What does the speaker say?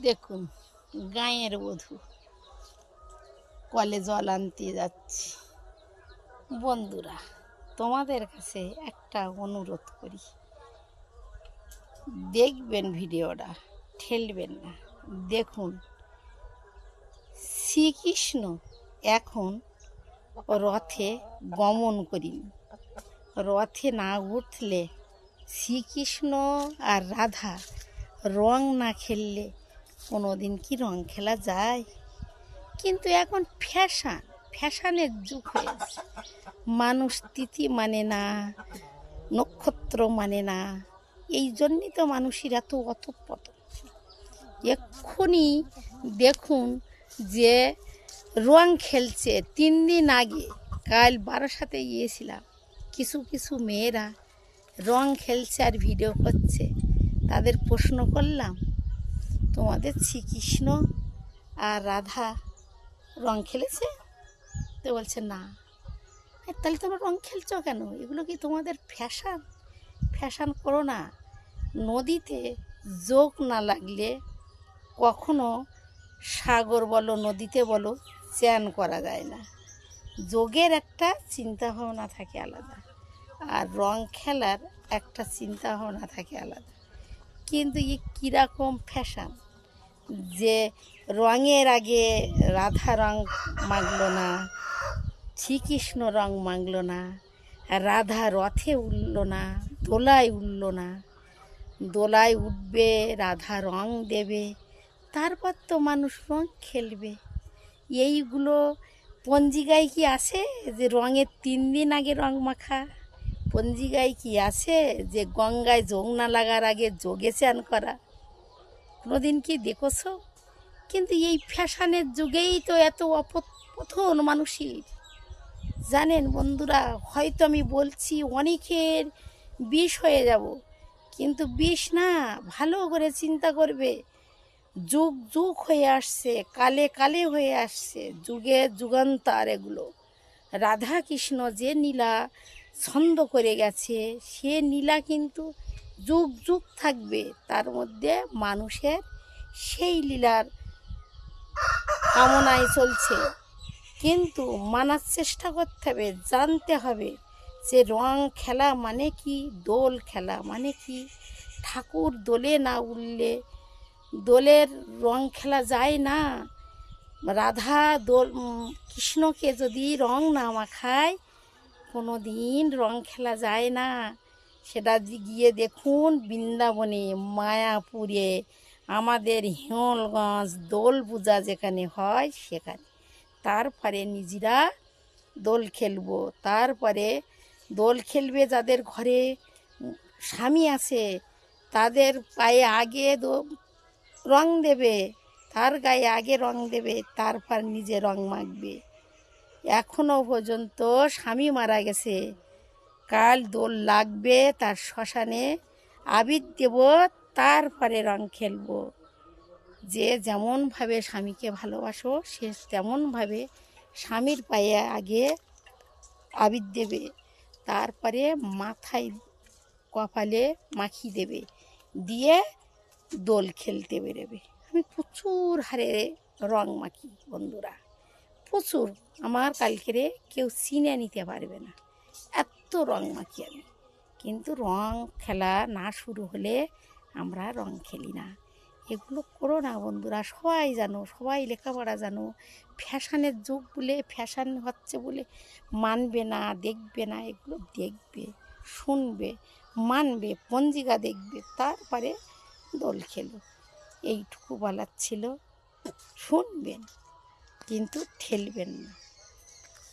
দেখুন, গাঁয়ের বধূ কলে জল আনতে যাচ্ছি। বন্ধুরা, তোমাদের কাছে একটা অনুরোধ করি, দেখবেন ভিডিওটা, ঠেলবেন না। দেখুন, শ্রীকৃষ্ণ এখন রথে গমন করিনি। রথে না উঠলে শ্রীকৃষ্ণ আর রাধা রং না খেললে কোনো দিন কি রং খেলা যায়? কিন্তু এখন ফ্যাশনের যুগ হয়েছে। মানুষ তিথি মানে না, নক্ষত্র মানে না। এই জন্যই তো মানুষের এত অতপতন। এক্ষুনি দেখুন যে রং খেলছে 3 দিন আগে, কাল বারাসাতে গিয়েছিলাম, কিছু মেয়েরা রং খেলছে আর ভিডিও করছে। তাদের প্রশ্ন করলাম, তোমাদের শ্রীকৃষ্ণ আর রাধা রং খেলেছে? তো বলছে না। তাহলে তোমরা রং খেলছো কেন? এগুলো কি তোমাদের ফ্যাশন করো না। নদীতে যোগ না লাগলে কখনো সাগর বলো, নদীতে বলো, চান করা যায় না। যোগের একটা চিন্তা ভাবনা থাকে আলাদা, আর রং খেলার একটা চিন্তা ভাবনা থাকে আলাদা। কিন্তু কীরকম ফ্যাশন যে রঙের আগে রাধা রং মাগলো না, শ্রীকৃষ্ণ রং মাগলো না, রাধা রথে উঠল না, দোলায় উঠল না। দোলায় উঠবে, রাধা রং দেবে, তারপর তো মানুষ রং খেলবে। এইগুলো পঞ্জিকায় কি আছে যে রঙের 3 দিন আগে রং মাখা? পঞ্জিকায় কি আছে যে গঙ্গায় যোগ না লাগার আগে যোগে চান করা? কোনোদিন কি দেখেছ? কিন্তু এই ফ্যাশনের যুগেই তো এত অপথন মানুষের। জানেন বন্ধুরা, হয়তো আমি বলছি অনেকের বিষ হয়ে যাব, কিন্তু বিষ না, ভালো করে চিন্তা করবে। যুগ যুগ হয়ে আসছে, কালে কালে হয়ে আসছে, যুগে যুগান্তর এগুলো। রাধা কৃষ্ণ যে নীলা ছন্দ করে গেছে, সে নীলা কিন্তু যুগ যুগ থাকবে। তার মধ্যে মানুষের সেই লীলার কামনায় চলছে। কিন্তু মানার চেষ্টা করতে হবে, জানতে হবে যে রং খেলা মানে কি, দোল খেলা মানে কি। ঠাকুর দোলে না উঠলে দোলের রং খেলা যায় না। রাধা কৃষ্ণকে যদি রং না মাখায় কোনো দিন রং খেলা যায় না। সেটা গিয়ে দেখুন বৃন্দাবনে, মায়াপুরে, আমাদের হিঙ্গলগঞ্জ দোল পূজা যেখানে হয় সেখানে। তারপরে নিজেরা দোল খেলবো। তারপরে দোল খেলবে যাদের ঘরে স্বামী আছে, তাদের পায়ে আগে রং দেবে, তার গায়ে আগে রং দেবে, তারপর নিজে রং মাখবে। এখনও পর্যন্ত স্বামী মারা গেছে, কাল দোল লাগবে, তার শ্মশানে আবির দেব, তারপরে রং খেলবো। যে যেমনভাবে স্বামীকে ভালোবাসো, সে তেমনভাবে স্বামীর পায়ে আগে আবির দেবে, তারপরে মাথায় কপালে মাখিয়ে দেবে, দিয়ে দোল খেলতে বেরোবে। আমি প্রচুর হারে রং মাখি বন্ধুরা, প্রচুর। আমার কালকেরে কেউ চিনে নিতে পারবে না, এত রং মাখি আমি। কিন্তু রং খেলা না শুরু হলে আমরা রং খেলি না। এগুলো করো না বন্ধুরা, সবাই জানো, সবাই লেখাপড়া জানো। ফ্যাশনের যুগ বলে, ফ্যাশন হচ্ছে বলে মানবে না, দেখবে না। এগুলো দেখবে, শুনবে, মানবে, পঞ্জিকা দেখবে, তারপরে দোল খেলো। এইটুকু বলার ছিল। শুনবেন কিন্তু ঠেলবেন না।